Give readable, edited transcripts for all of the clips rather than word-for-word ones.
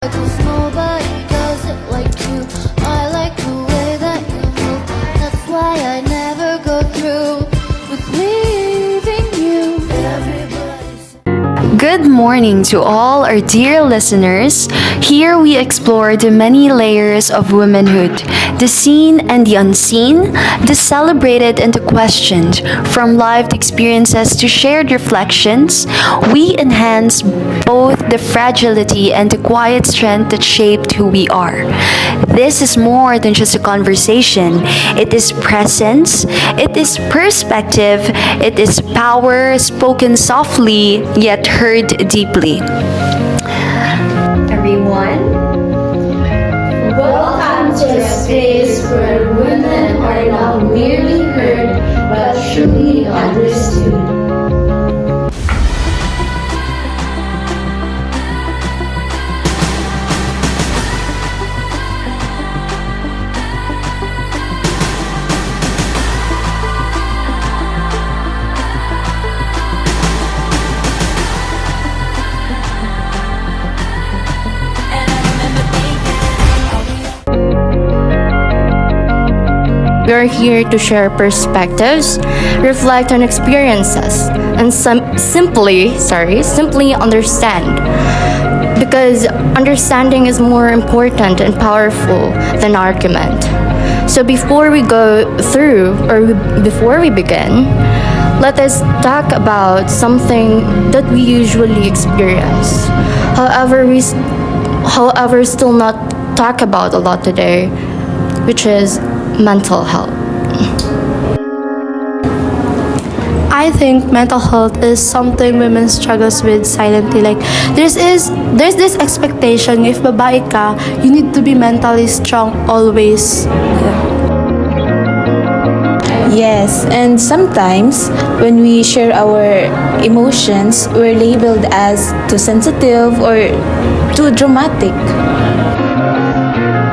'Cause nobody does it like you. I like the way that you move. That's why I never go through with leaving you. Good morning to all our dear listeners. Here we explore the many layers of womanhood, the seen and the unseen, the celebrated and the questioned. From lived experiences to shared reflections, we enhance both the fragility and the quiet strength that shaped who we are. This is more than just a conversation. It is presence, it is perspective, it is power spoken softly yet heard deeply. Everyone, Welcome to a space where women are not merely heard but truly understood. We are here to share perspectives, reflect on experiences, and simply understand. Because understanding is more important and powerful than argument. So before we begin, let us talk about something that we usually experience. However, still not talk about a lot today, which is mental health. I think mental health is something women struggles with silently. Like there's this expectation, if babae ka, you need to be mentally strong always. Yes, and sometimes when we share our emotions, we're labeled as too sensitive or too dramatic.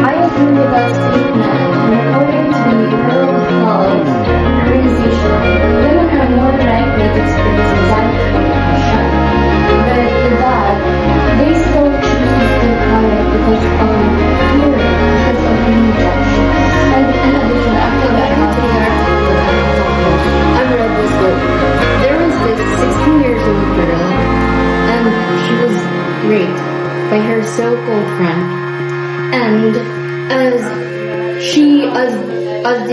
I agree with that statement. According to the World Health Organization, women are more likely to experience anxiety and depression. But with that, they still choose to stay quiet because of fear, because of being judged. And in addition, actually, I have the article that I'm talking about. I've read this book. There was this 16-year-old girl, and she was raped by her so-called friend. And as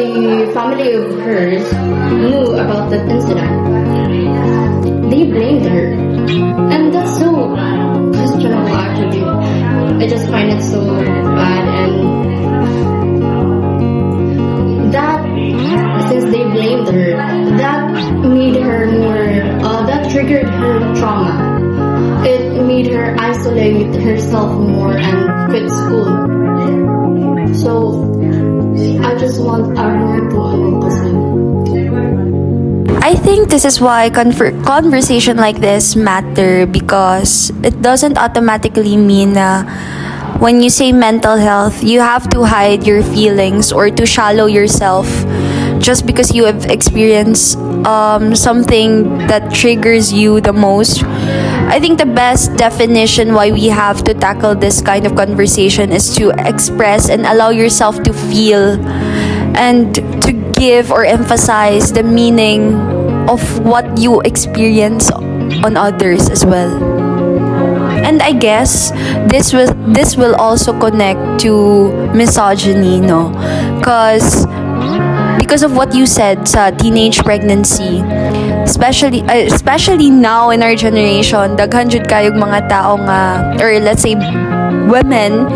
the family of hers knew about that incident, they blamed her. And that's so questionable actually. I just find it so bad, and that since they blamed her, that made her that triggered her trauma. It made her isolate herself more and quit school. So, I just want everyone to understand. I think this is why conversation like this matter, because it doesn't automatically mean when you say mental health, you have to hide your feelings or to shallow yourself just because you have experienced something that triggers you the most. I think the best definition why we have to tackle this kind of conversation is to express and allow yourself to feel and to give or emphasize the meaning of what you experience on others as well. And I guess this will also connect to misogyny, no? Because of what you said sa teenage pregnancy, especially now in our generation, daghan jud kayong mga tao nga, or let's say women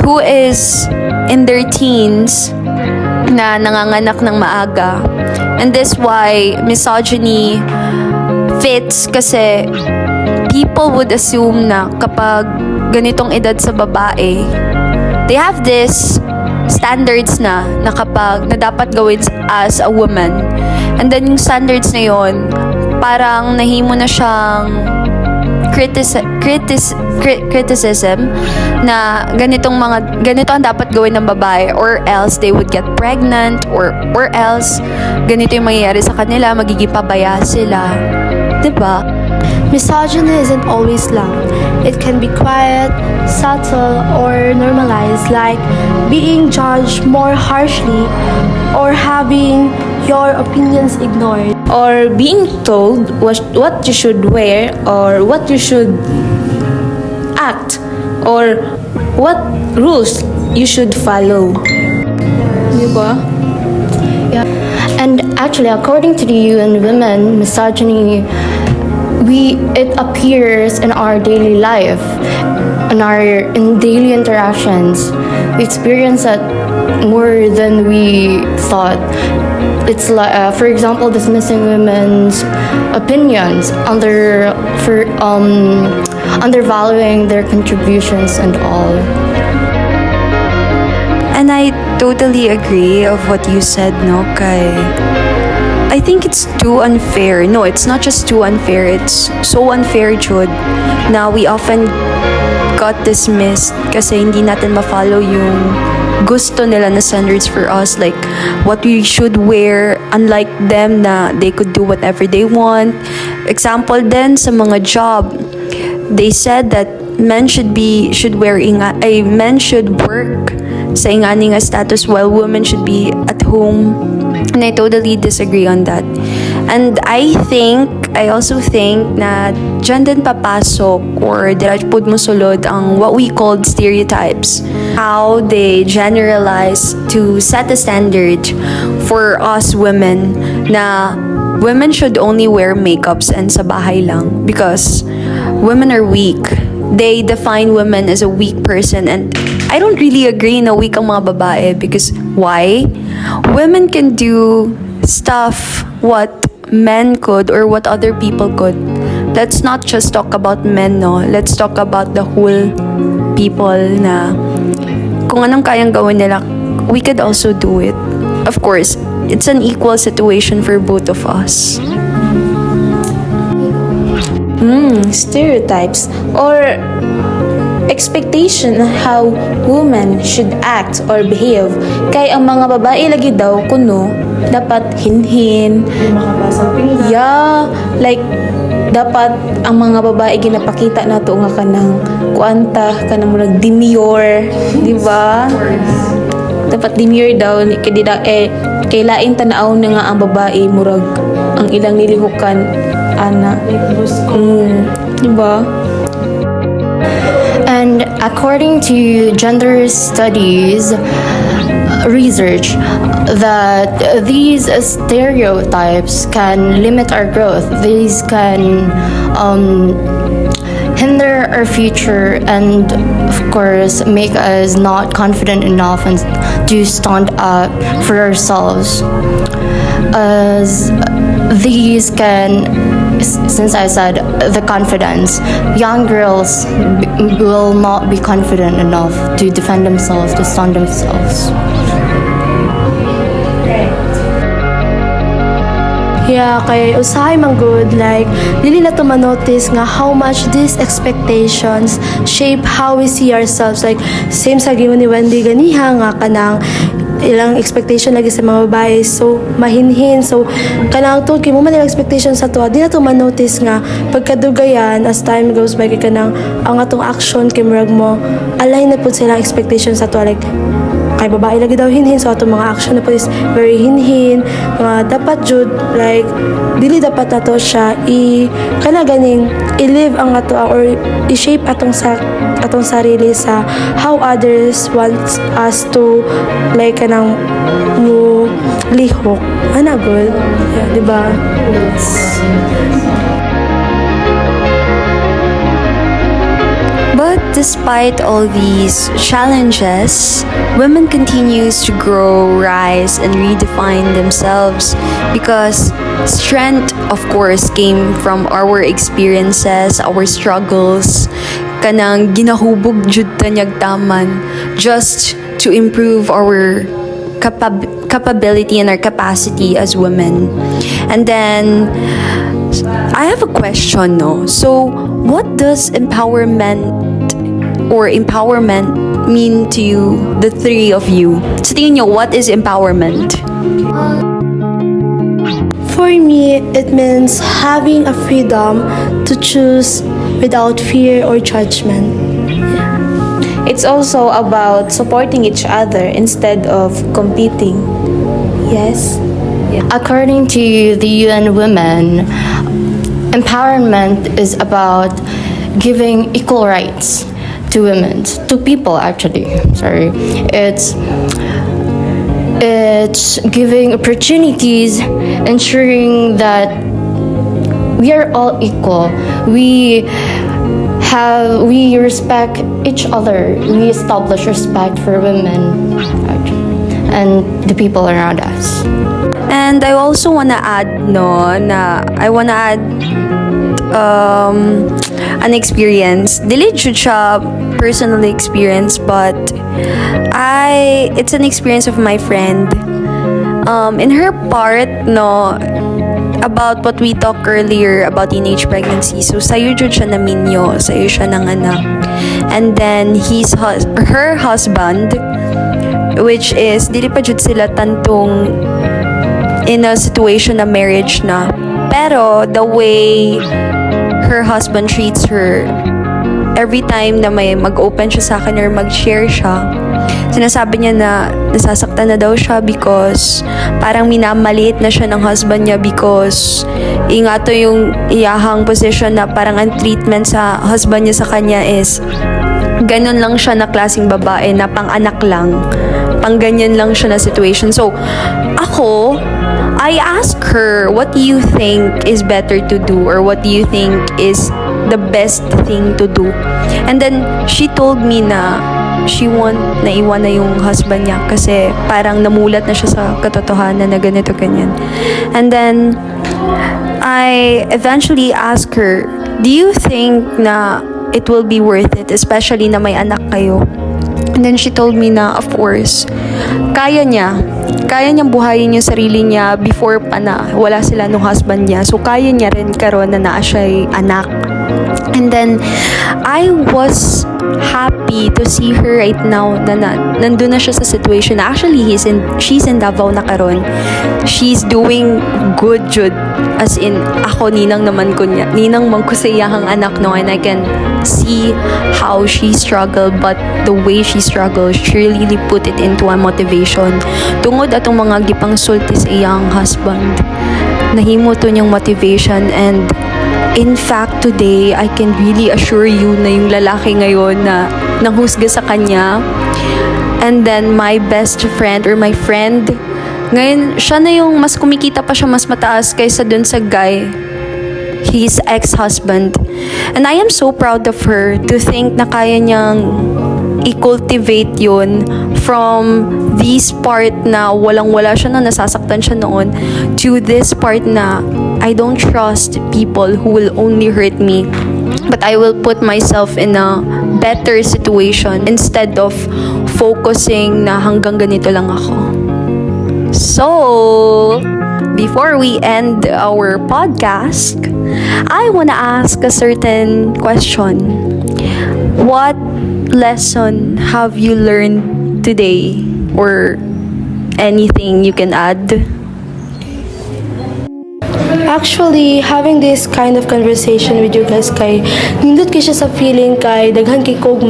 who is in their teens na nanganganak ng maaga. And this why misogyny fits, kasi people would assume na kapag ganitong edad sa babae, they have this standards na kapag na dapat gawin as a woman. And then yung standards na yon, parang nahimo na siyang criticism na ganito ang dapat gawin ng babae, or else they would get pregnant, or else ganito yung mangyayari sa kanila, magiging pabaya sila, 'di ba? Misogyny isn't always loud. It can be quiet, subtle, or normalized, like being judged more harshly or having your opinions ignored. Or being told what you should wear or what you should act or what rules you should follow. Diba? Yeah. And actually, according to the UN Women, misogyny, it appears in our daily life, in daily interactions. We experience it more than we thought. It's like, for example, dismissing women's opinions, undervaluing their contributions and all. And I totally agree of what you said, no, Kai. I think it's too unfair. No, it's not just too unfair. It's so unfair, Jude, na we often got dismissed kasi hindi natin ma-follow yung gusto nila na standards for us, like what we should wear, unlike them na they could do whatever they want. Example din sa mga job, they said that men should work sa ingani nga status while women should be at home. And I totally disagree on that. And I also think na dyan din papasok or dirapod mo sulod ang what we called stereotypes. How they generalize to set a standard for us women na women should only wear makeups and sa bahay lang because women are weak. They define women as a weak person, and I don't really agree na weak ang mga babae because why? Women can do stuff what men could or what other people could. Let's not just talk about men, no? Let's talk about the whole people na kung anong kayang gawin nila, we could also do it. Of course, it's an equal situation for both of us. Stereotypes or expectation how women should act or behave. Kay ang mga babae lagi daw kuno dapat hinhin. Yeah, like dapat ang mga babae ginapakita nato nga kanang kuanta kanang murag demure, di ba? Dapat demure daw kay lain tanaw na nga ang babae murag ang ilang nilihukan ana. Di ba? And according to gender studies research, that these stereotypes can limit our growth. These can hinder our future and, of course, make us not confident enough and to stand up for ourselves. As these can, since I said the confidence, young girls will not be confident enough to defend themselves, to stand themselves. Yeah, kay usahay man good, like dili na to manotice nga how much these expectations shape how we see ourselves. Like same sa giwan ni Wendy ganiha nga kanang ilang expectation lagi sa mga babae, so mahinhin, so kanang to kay mo man ilang expectation sa to, di na to manotice nga pagkadugayan as time goes by kay kanang ang atong action kay murag mo align na pud sila expectation sa to, like kay babae lagi daw hinhin, so atong mga action na po is very hinhin, dapat jud like dili dapat nato siya kana ganing i-live ang ato or i-shape atong sarili sa how others want us to like kanang mo lihok ana good, yeah, di ba? But despite all these challenges, women continues to grow, rise, and redefine themselves because strength, of course, came from our experiences, our struggles, kanang ginahubog jud tanyag taman just to improve our capability and our capacity as women. And then I have a question, no? So, what does empowerment mean to you, the three of you? Sa tingin nyo, what is empowerment? For me, it means having a freedom to choose without fear or judgment. It's also about supporting each other instead of competing. Yes? According to the UN Women, empowerment is about giving equal rights to women, to people actually. Sorry, it's giving opportunities, ensuring that we are all equal. We respect each other. We establish respect for women and the people around us. And I also wanna add an experience. Dili jud siya personal experience, but it's an experience of my friend. In her part, about what we talked earlier about teenage pregnancy. So, sayo jud siya na minyo, sayo siya ng anak. And then, her husband, which is, dili pa jud sila tantong in a situation na marriage na. Pero, the way her husband treats her, every time na may mag-open siya sa akin or mag-share siya, sinasabi niya na nasasaktan na daw siya because parang minamaliit na siya ng husband niya because to yung iyahang position na parang ang treatment sa husband niya sa kanya is ganun lang siya na klaseng babae na pang-anak lang. Pang ganyan lang siya na situation. So, I asked her, what do you think is better to do or what do you think is the best thing to do? And then, she told me na she naiwan na yung husband niya kasi parang namulat na siya sa katotohanan na ganito, ganyan. And then, I eventually asked her, do you think na it will be worth it, especially na may anak kayo? And then she told me na, of course, kaya niyang buhayin yung sarili niya before pa na wala sila nung husband niya. So, kaya niya rin karon na naa siya'y anak. And then, I was happy to see her right now na nandun na siya sa situation. Actually, she's in Davao na karon. She's doing good, jud. As in, ako ninang man ko sa iyahang anak no, and I can see how she struggled, but the way she struggled, she really put it into a motivation. Tungod atong mga gipang sulti sa iyang husband, nahimo to niyang motivation. And in fact, today, I can really assure you na yung lalaki ngayon na nanghusga sa kanya, and then my best friend or my friend, ngayon, siya na yung mas kumikita pa siya mas mataas kaysa dun sa guy, his ex-husband. And I am so proud of her to think na kaya niyang i-cultivate yun from this part na walang-wala siya na nasasaktan siya noon to this part na I don't trust people who will only hurt me, but I will put myself in a better situation instead of focusing na hanggang ganito lang ako. So, before we end our podcast, I wanna ask a certain question. What lesson have you learned today, or anything you can add? Actually, having this kind of conversation with you guys kay nindot kay siya sa feeling kay daghan kay kog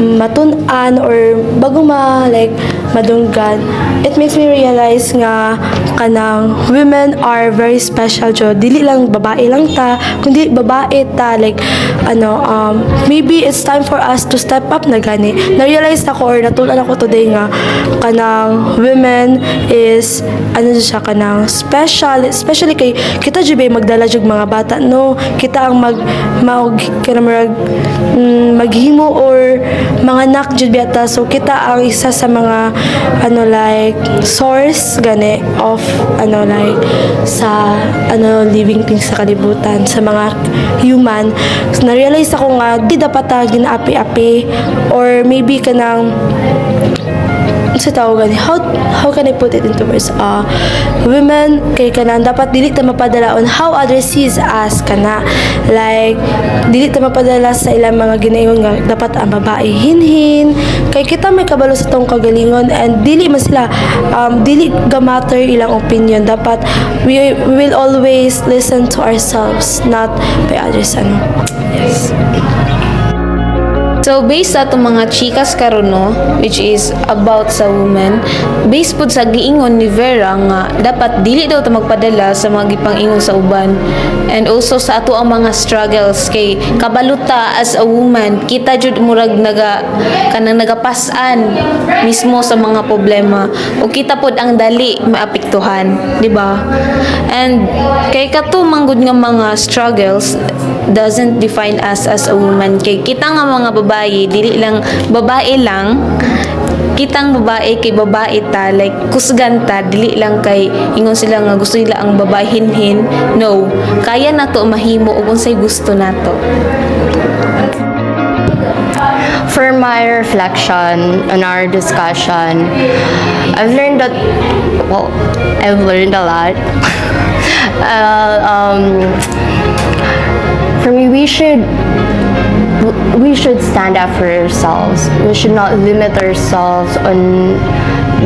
matun-an or bago madunggan. It makes me realize nga kanang women are very special jo. Dili lang babae lang ta, kundi babae ta maybe it's time for us to step up na gani. Na-realize ako or natulan ako today nga kanang women is siya kanang special, especially kay kita jud magdala jud mga bata no, kita ang maghimo or mga anak jud bata, so kita ang isa sa mga source gani of sa living things sa kalibutan sa mga human. So, na-realize ako nga di dapat ginaapi-api or maybe kanang sa tawag gani, how can I put it into words? Women kay kanan dapat dili ta mapadala on how others sees us kana, like dili ta mapadala sa ilang mga ginaingon nga dapat ang babae hinhin kay kita may kabalo sa tong kagalingon, and dili man sila dili ga matter ilang opinion, dapat we will always listen to ourselves, not by others. Yes. So, based sa itong mga chikas karon no, which is about sa women, based po sa giingon ni Vera nga, dapat dili daw ito magpadala sa mga gipangingon sa uban. And also sa ato ang mga struggles, kay kabaluta as a woman, kita jud murag kanang nagapasan mismo sa mga problema. O kita pod ang dali maapektuhan, di ba? And kay kato manggod nga mga struggles, doesn't define us as a woman. Kay kita nga mga babae, dili lang babae lang, kitang babae kay babae ta, like kusgan ta, dili lang kay ingon sila nga gusto nila ang babae hinhin. No, kaya nato mahimo ug unsay gusto nato. For my reflection on our discussion, I've learned a lot. For me, we should stand up for ourselves. We should not limit ourselves on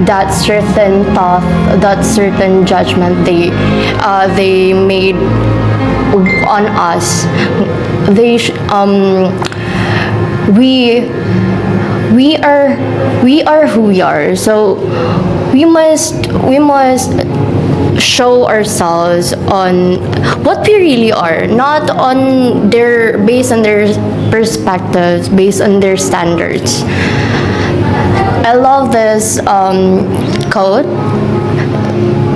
that certain thought, that certain judgment they made on us. We are who we are. So we must show ourselves on what we really are, not on based on their perspectives, based on their standards. I love this quote.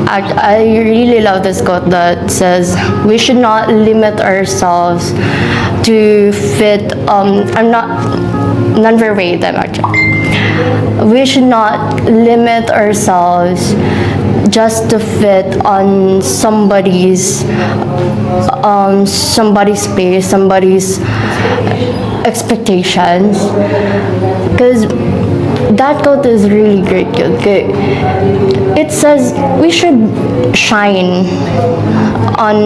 I really love this quote that says we should not limit ourselves to fit. I'm not non-verbatim actually. We should not limit ourselves just to fit on somebody's space, somebody's expectations. Because that quote is really great. Okay? It says we should shine on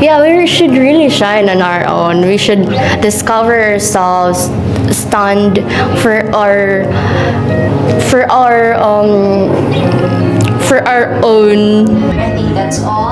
we should really shine on our own. We should discover ourselves, stand for our own. I think that's all.